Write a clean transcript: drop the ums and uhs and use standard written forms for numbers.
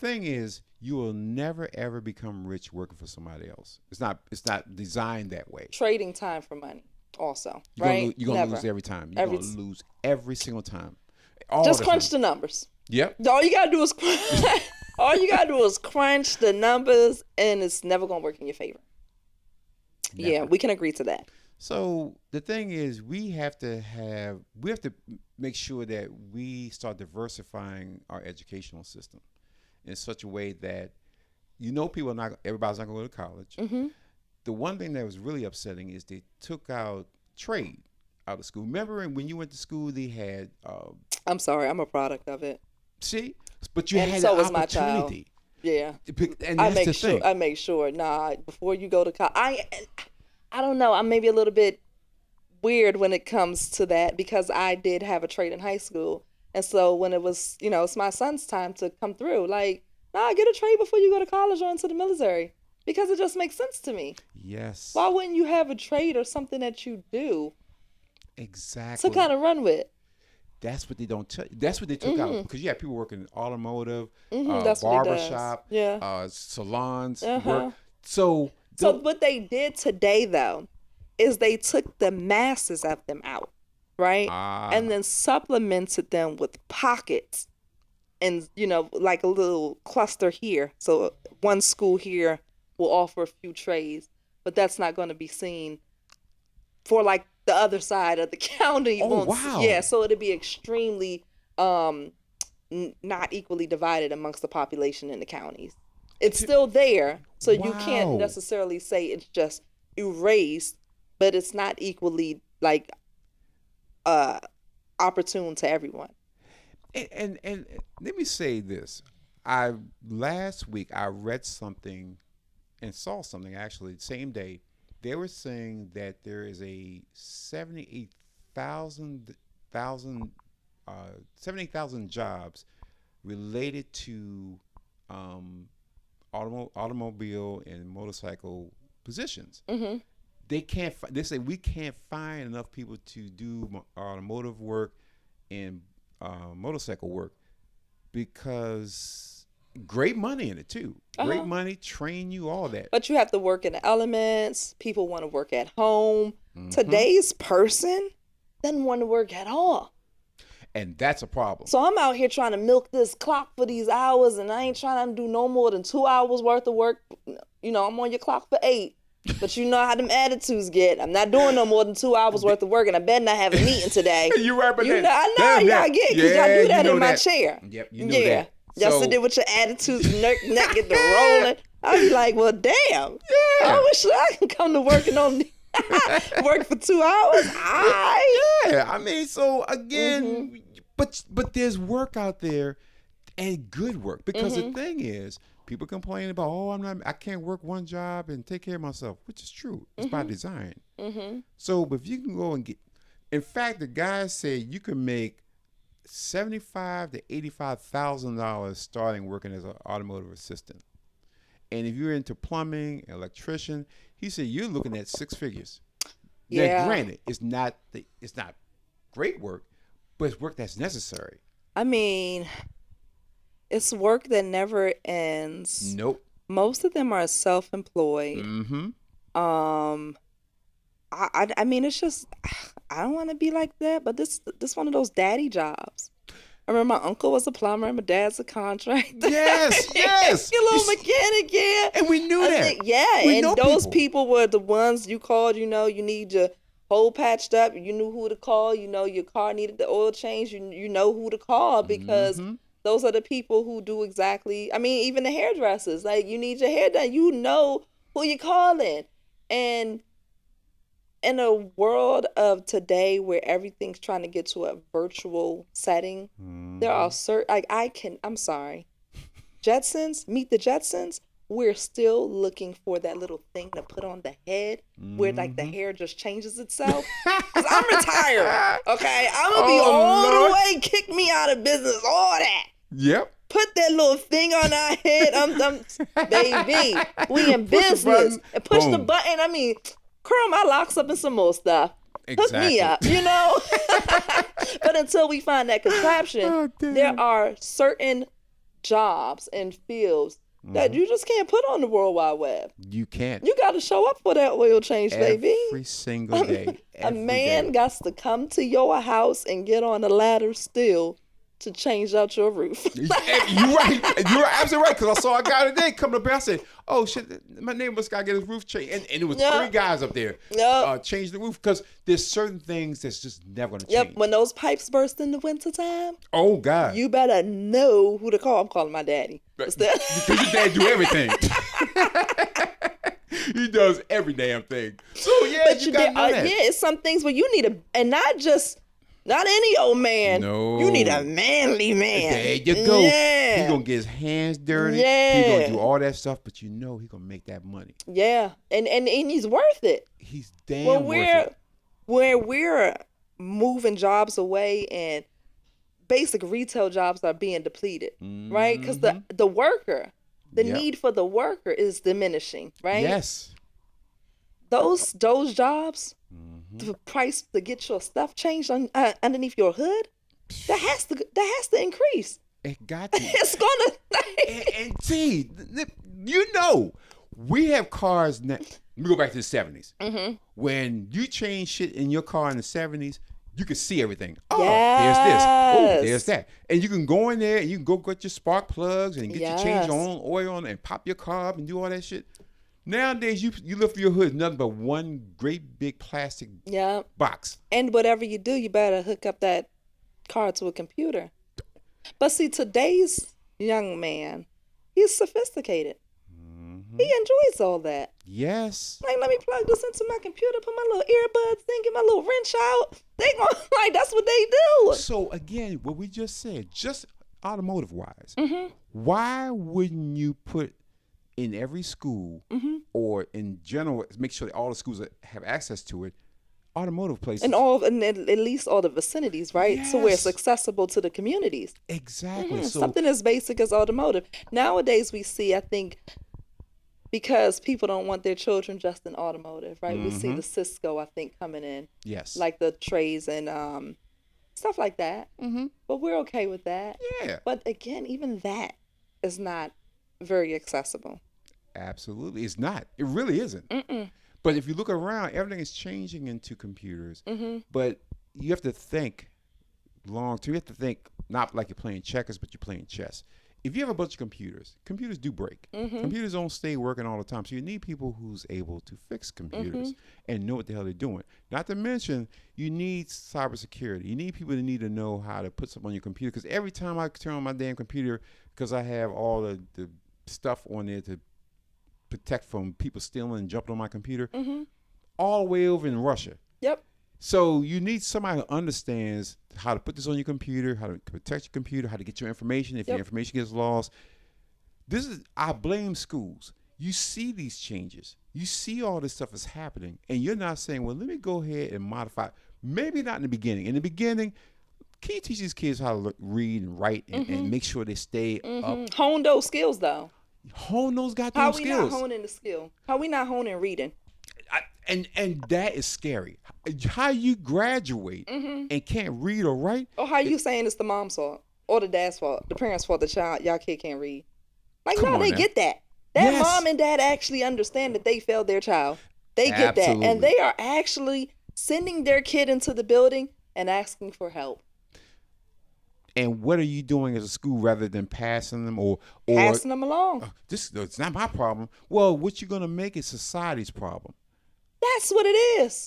thing is, you will never ever become rich working for somebody else. It's not. It's not designed that way. Trading time for money, also, right? You're gonna Never. lose every time. You're gonna lose every single time. All Just the crunch time. the numbers. Yep. All you gotta do is crunch the numbers, and it's never gonna work in your favor. Never. Yeah, we can agree to that. So the thing is, we have to make sure that we start diversifying our educational system in such a way that everybody's not going to go to college. Mm-hmm. The one thing that was really upsetting is they took out trade out of school. Remember when you went to school, they had. I'm sorry, I'm a product of it. See, but you And had so the was my child. opportunity. Yeah, And that's the thing. I make sure. Nah, before you go to college, I don't know. I'm maybe a little bit weird when it comes to that because I did have a trade in high school. And so when it was, it's my son's time to come through, like, nah, get a trade before you go to college or into the military because it just makes sense to me. Yes. Why wouldn't you have a trade or something that you do Exactly. to kind of run with? That's what they don't tell you. That's what they took out because you have people working in automotive, That's what he does. barbershop, Yeah. salons, Uh-huh. work. So what they did today, though, is they took the masses of them out, right? And then supplemented them with pockets and, like a little cluster here. So one school here will offer a few trades, but that's not going to be seen for like the other side of the county. Oh, wow. Yeah, so it'd be extremely not equally divided amongst the population in the counties. It's still there, so you can't Wow. necessarily say it's just erased, but it's not equally like opportune to everyone. And let me say this. Last week I read something and saw something actually the same day. They were saying that there is a 78,000 jobs related to automobile and motorcycle positions. Mm-hmm. They say we can't find enough people to do automotive work and motorcycle work because great money in it too. Great money, train you, all that. But you have to work in the elements. People want to work at home. Mm-hmm. Today's person doesn't want to work at all. And that's a problem. So I'm out here trying to milk this clock for these hours, and I ain't trying to do no more than 2 hours worth of work. I'm on your clock for 8. But you know how them attitudes get. I'm not doing no more than 2 hours worth of work, and I better not have a meeting today. You're right, but I know y'all get because y'all do that in my chair. Yep, you know that. Y'all sit there with your attitudes, neck get the rolling. I be like, well, damn. Yeah. I wish I could come to work and only work for 2 hours. Yeah, I mean, so again, but there's work out there and good work because the thing is, people complain about, I can't work one job and take care of myself, which is true. It's by design. So, but if you can go and in fact, the guys say you can make $75,000 to $85,000 starting working as an automotive assistant. And if you're into plumbing, electrician, he said you're looking at 6 figures. Yeah. Now, granted, it's not great work, but it's work that's necessary. I mean, it's work that never ends. Nope. Most of them are self-employed. Mm-hmm. I mean, it's just, I don't want to be like that, but this one of those daddy jobs. I remember my uncle was a plumber, my dad's a contractor. Yes, yes. Your little mechanic, yeah. And we knew that. And those people were the ones you called, you need your hole patched up, you knew who to call, your car needed the oil change, you know who to call because those are the people who do exactly, I mean, even the hairdressers, like you need your hair done, you know who you're calling. And in a world of today where everything's trying to get to a virtual setting, there are certain, I'm sorry, Jetsons, Meet the Jetsons, we're still looking for that little thing to put on the head where like the hair just changes itself. Because I'm retired, okay? I'm going to be all the way, kick me out of business, all that. Yep. Put that little thing on our head. Baby, we in business. And push the button. I mean, curl my locks up and some more stuff. Exactly. Hook me up, But until we find that contraption, there are certain jobs and fields that you just can't put on the World Wide Web. You can't. You got to show up for that oil change, baby. Every single day. A man got to come to your house and get on a ladder still to change out your roof. You're right. You're absolutely right. Because I saw a guy today coming up here. I said, "Oh shit, my neighbor's got to get his roof changed," and it was 3 guys up there change the roof because there's certain things that's just never going to change. Yep. When those pipes burst in the wintertime, oh God, you better know who to call. I'm calling my daddy. Because your dad do everything. He does every damn thing. So yeah, but you got that. Yeah, it's some things where you need and not any old man. No. You need a manly man. There you go. Yeah. He's going to get his hands dirty. Yeah. He's going to do all that stuff, but he's going to make that money. Yeah. And he's worth it. He's damn worth it. Where we're moving jobs away and basic retail jobs are being depleted, right? Because the worker, the need for the worker is diminishing, right? Yes. Those jobs, the price to get your stuff changed underneath your hood, that has to increase. It got to. It's gonna. and see, we have cars now. Let me go back to the 70s. When you change shit in your car in the 70s, you could see everything. Oh, there's this. Oh, there's that. And you can go in there and you can go get your spark plugs and get your change your own oil and pop your car up and do all that shit. Nowadays, you lift your hood, nothing but one great big plastic box. And whatever you do, you better hook up that car to a computer. But see, today's young man, he's sophisticated. He enjoys all that. Yes. Like, let me plug this into my computer, put my little earbuds in, get my little wrench out. They gonna, like, that's what they do. So, again, what we just said, just automotive-wise, why wouldn't you put in every school or in general, make sure that all the schools have access to it, automotive places. And at least all the vicinities, right? Yes. So where it's accessible to the communities. Exactly. So, something as basic as automotive. Nowadays we see, I think, because people don't want their children just in automotive, right? We see the Cisco, I think, coming in. Yes. Like the trays and stuff like that. But we're okay with that. Yeah. But again, even that is not very accessible. Absolutely. It's not. It really isn't. But if you look around, everything is changing into computers. But you have to think long term. You have to think not like you're playing checkers, but you're playing chess. If you have a bunch of computers do break. Computers don't stay working all the time. So you need people who's able to fix computers and know what the hell they're doing. Not to mention, you need cybersecurity. You need people that need to know how to put something on your computer. Because every time I turn on my damn computer, because I have all the stuff on there to protect from people stealing and jumping on my computer, all the way over in Russia. Yep. So you need somebody who understands how to put this on your computer, how to protect your computer, how to get your information if your information gets lost. I blame schools. You see these changes. You see all this stuff is happening, and you're not saying, well, let me go ahead and modify. Maybe not in the beginning. In the beginning, can you teach these kids how to read and write and make sure they stay up? Hone those skills, though. Hone those goddamn skills. How we not honing the skill? How we not honing reading? And that is scary. How you graduate and can't read or write. Or how you saying it's the mom's fault or the dad's fault, the parents' fault, y'all kid can't read. Like, no, they get that. That mom and dad actually understand that they failed their child. They get that. And they are actually sending their kid into the building and asking for help. And what are you doing as a school rather than passing them or passing them along? It's not my problem. Well, what you're going to make is society's problem. That's what it is.